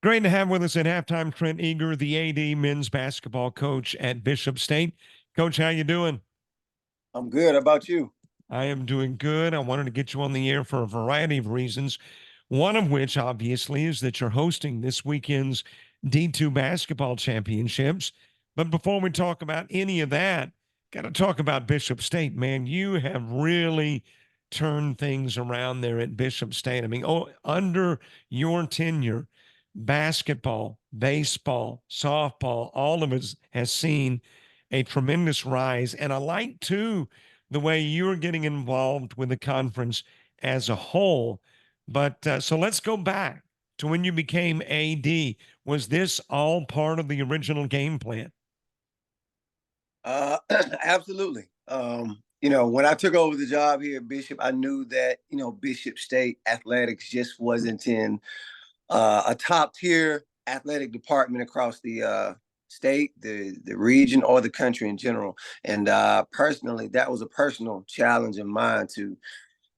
Great to have with us at halftime, Trent Eager, the AD men's basketball coach at Bishop State. Coach, how you doing? I'm good. How about you? I am doing good. I wanted to get you on the air for a variety of reasons. One of which, obviously, is that you're hosting this weekend's D2 basketball championships. But before we talk about any of that, got to talk about Bishop State, man. You have really turned things around there at Bishop State. I mean, under your tenure, basketball, baseball, softball, all of it has seen a tremendous rise. And I like, too, the way you're getting involved with the conference as a whole. But so let's go back to when you became AD. Was this all part of the original game plan? Absolutely. When I took over the job here at Bishop, I knew that, Bishop State athletics just wasn't in a top tier athletic department across the state, the region, or the country in general. And personally, that was a personal challenge of mine to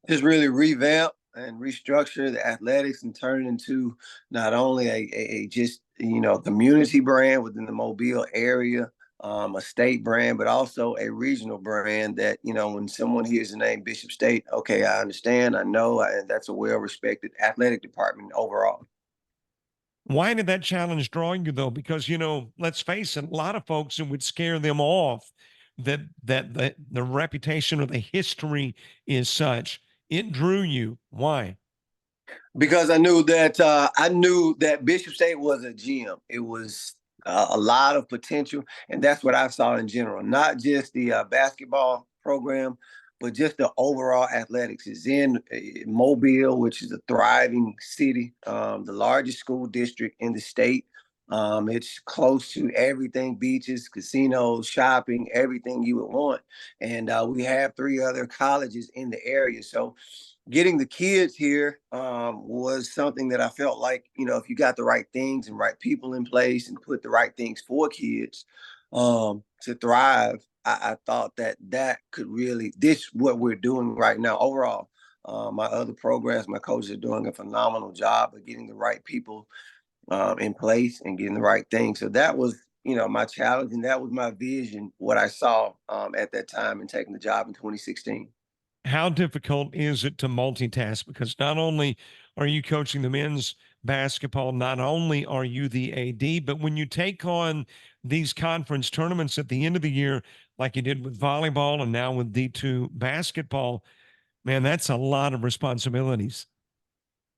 just really revamp and restructure the athletics and turn it into not only a just community brand within the Mobile area, a state brand, but also a regional brand that, when someone hears the name Bishop State, okay, I understand, I know, and that's a well-respected athletic department overall. Why did that challenge draw you though? Because let's face it, a lot of folks, it would scare them off that the reputation or the history is such. It drew you. Why? Because I knew that Bishop State was a gym. It was a lot of potential, and that's what I saw in general. Not just the basketball program, but just the overall athletics. Is in Mobile, which is a thriving city, the largest school district in the state. It's close to everything: beaches, casinos, shopping, everything you would want. And we have three other colleges in the area, so getting the kids here was something that I felt like, if you got the right things and right people in place and put the right things for kids to thrive, I thought that that could really, this what we're doing right now overall. My other programs, my coaches are doing a phenomenal job of getting the right people in place and getting the right things. So that was, my challenge, and that was my vision, what I saw at that time and taking the job in 2016. How difficult is it to multitask? Because not only are you coaching the men's basketball, not only are you the AD, but when you take on these conference tournaments at the end of the year, like you did with volleyball and now with D2 basketball, man, that's a lot of responsibilities.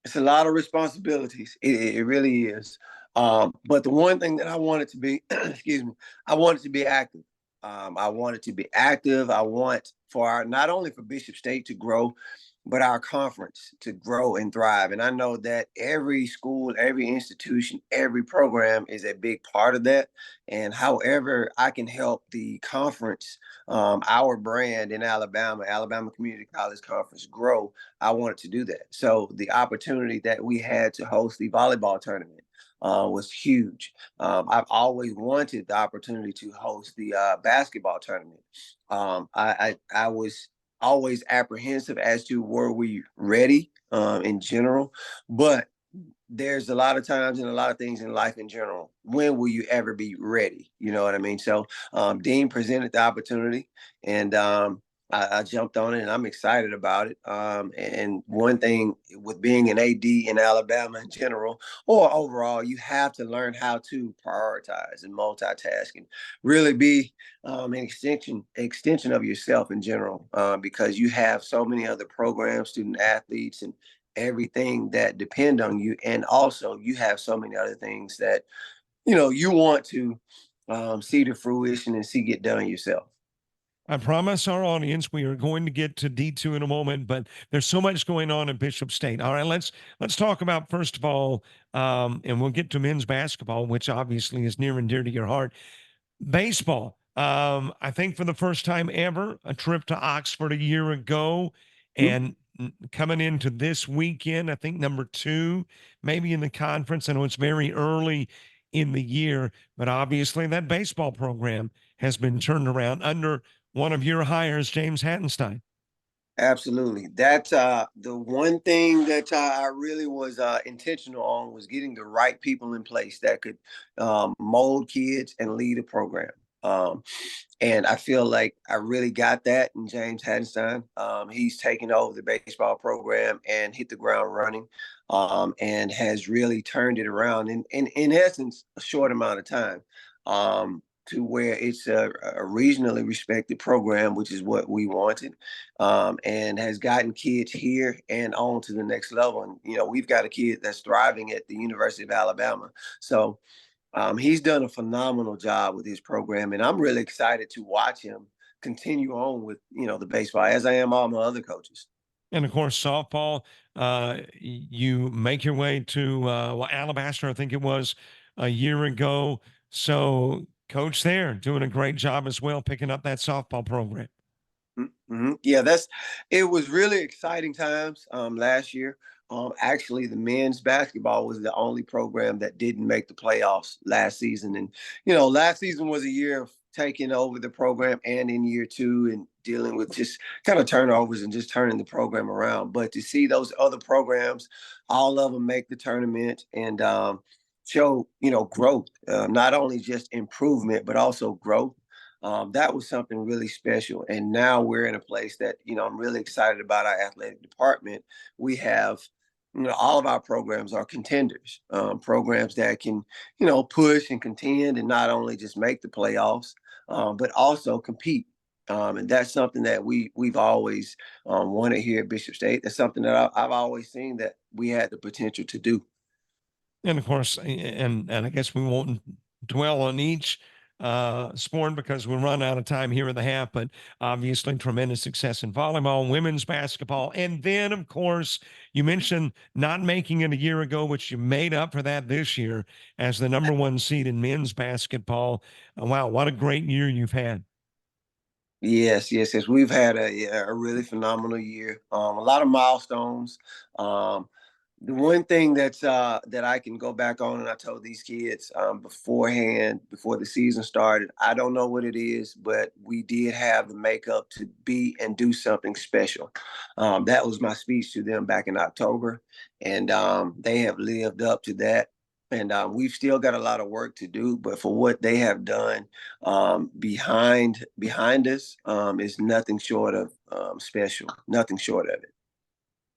It's a lot of responsibilities. It really is. But the one thing that I wanted to be, excuse me, I wanted to be active. I wanted to be active. I want for our, not only for Bishop State to grow, but our conference to grow and thrive. And I know that every school, every institution, every program is a big part of that. And however I can help the conference, our brand in Alabama Community College Conference grow, I wanted to do that. So the opportunity that we had to host the volleyball tournament was huge. I've always wanted the opportunity to host the basketball tournament. I was always apprehensive as to were we ready in general, but there's a lot of times and a lot of things in life in general. When will you ever be ready? You know what I mean? So Dean presented the opportunity, and I jumped on it, and I'm excited about it. And one thing with being an AD in Alabama in general, or overall, you have to learn how to prioritize and multitask, and really be an extension of yourself in general, because you have so many other programs, student athletes, and everything that depend on you, and also you have so many other things that you want to see to fruition and see get done yourself. I promise our audience we are going to get to D2 in a moment, but there's so much going on at Bishop State. All right, let's talk about first of all, and we'll get to men's basketball, which obviously is near and dear to your heart. Baseball. I think for the first time ever, a trip to Oxford a year ago, and coming into this weekend, I think number two, maybe in the conference. I know it's very early in the year, but obviously that baseball program has been turned around under one of your hires, James Hattenstein. Absolutely. That's the one thing that I really was intentional on was getting the right people in place that could mold kids and lead a program. Um, and I feel like I really got that in James Hadenstein. He's taken over the baseball program and hit the ground running, and has really turned it around in essence, a short amount of time. To where it's a regionally respected program, which is what we wanted, and has gotten kids here and on to the next level. And we've got a kid that's thriving at the University of Alabama. So he's done a phenomenal job with his program, and I'm really excited to watch him continue on with the baseball, as I am all my other coaches. And of course, softball, you make your way to Alabaster, I think it was a year ago. So, coach there doing a great job as well, picking up that softball program. Mm-hmm. Yeah, it was really exciting times last year. Actually, the men's basketball was the only program that didn't make the playoffs last season. And, last season was a year of taking over the program, and in year two and dealing with just kind of turnovers and just turning the program around. But to see those other programs, all of them make the tournament and show, growth, not only just improvement, but also growth. That was something really special. And now we're in a place that, I'm really excited about our athletic department. We have, all of our programs are contenders, programs that can, push and contend and not only just make the playoffs, but also compete. And that's something that we've always wanted here at Bishop State. That's something that I've always seen that we had the potential to do. And of course, and I guess we won't dwell on each sport because we'll run out of time here in the half. But obviously, tremendous success in volleyball, women's basketball, and then of course, you mentioned not making it a year ago, which you made up for that this year as the number one seed in men's basketball. Wow, what a great year you've had! Yes, yes, yes. We've had a really phenomenal year. A lot of milestones. The one thing that I can go back on, and I told these kids beforehand, before the season started, I don't know what it is, but we did have the makeup to be and do something special. That was my speech to them back in October, and they have lived up to that. And we've still got a lot of work to do, but for what they have done behind us is nothing short of special. Nothing short of it.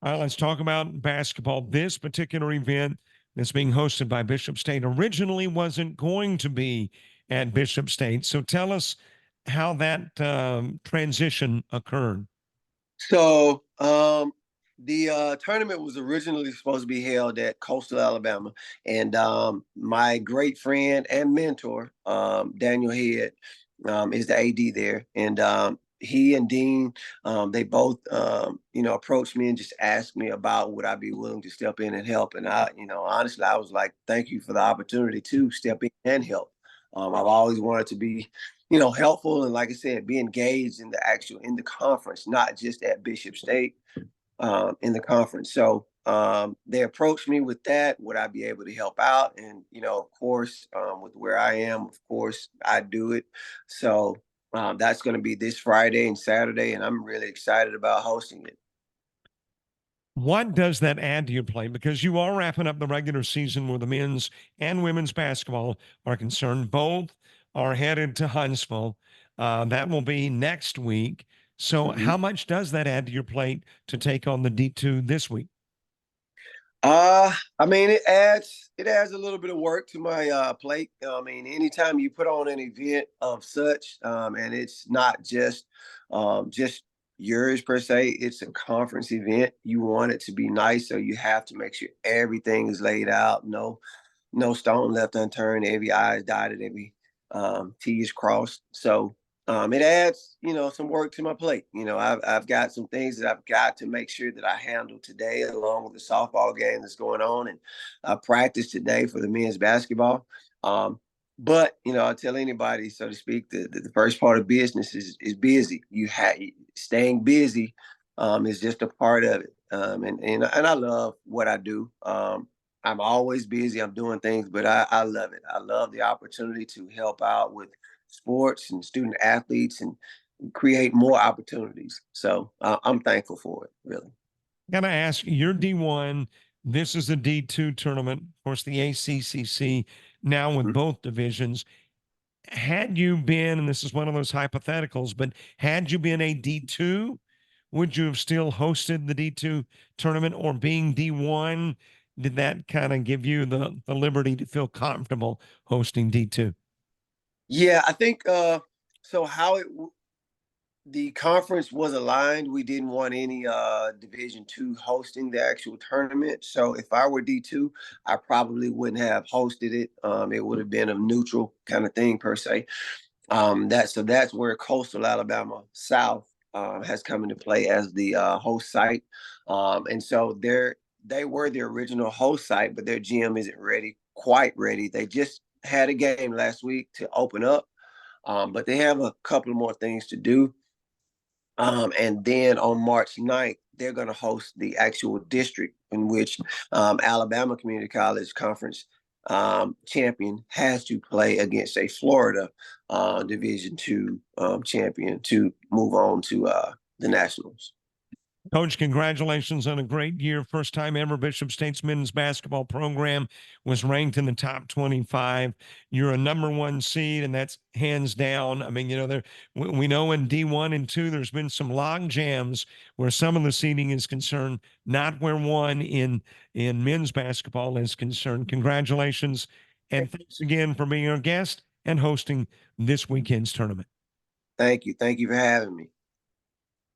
All right, let's talk about basketball. This particular event that's being hosted by Bishop State originally wasn't going to be at Bishop State. So tell us how that transition occurred. So the tournament was originally supposed to be held at Coastal Alabama, and my great friend and mentor, Daniel Head, is the AD there, and he and Dean, they both, approached me and just asked me about would I be willing to step in and help, and I, honestly, I was like, thank you for the opportunity to step in and help. I've always wanted to be helpful and, like I said, be engaged in the conference, not just at Bishop State, in the conference. So they approached me with that. Would I be able to help out? And of course, with where I am, of course, I do it. So that's going to be this Friday and Saturday, and I'm really excited about hosting it. What does that add to your play? Because you are wrapping up the regular season where the men's and women's basketball are concerned. Both are headed to Huntsville. That will be next week. So, Mhm. how much does that add to your plate to take on the D2 this week? I mean, it adds a little bit of work to my plate. I mean, anytime you put on an event of such, and it's not just yours per se, it's a conference event. You want it to be nice, so you have to make sure everything is laid out. No stone left unturned. Every I is dotted, every T is crossed. So it adds, some work to my plate. I've got some things that I've got to make sure that I handle today, along with the softball game that's going on, and I practice today for the men's basketball. But I tell anybody, so to speak, the first part of business is busy. You have staying busy is just a part of it. And I love what I do. I'm always busy. I'm doing things, but I love it. I love the opportunity to help out with sports and student athletes and create more opportunities. So I'm thankful for it, really. Gotta ask, you're D1. This is a D2 tournament. Of course, the ACCC now with both divisions. Had you been, and this is one of those hypotheticals, but had you been a D2, would you have still hosted the D2 tournament, or being D1, did that kind of give you the liberty to feel comfortable hosting D2? Yeah, I think so. The conference was aligned. We didn't want any Division two hosting the actual tournament. So if I were D2, I probably wouldn't have hosted it. It would have been a neutral kind of thing per se. That's where Coastal Alabama South has come into play as the host site. And so they were the original host site, but their GM isn't quite ready. They just had a game last week to open up, but they have a couple more things to do. And then on March 9th, they're going to host the actual district in which Alabama Community College Conference champion has to play against a Florida Division two champion to move on to the Nationals. Coach, congratulations on a great year. First time ever Bishop State's men's basketball program was ranked in the top 25. You're a number one seed, and that's hands down. I mean, we know in D1 and 2, there's been some log jams where some of the seeding is concerned, not where one in men's basketball is concerned. Congratulations, and thanks again for being our guest and hosting this weekend's tournament. Thank you. Thank you for having me.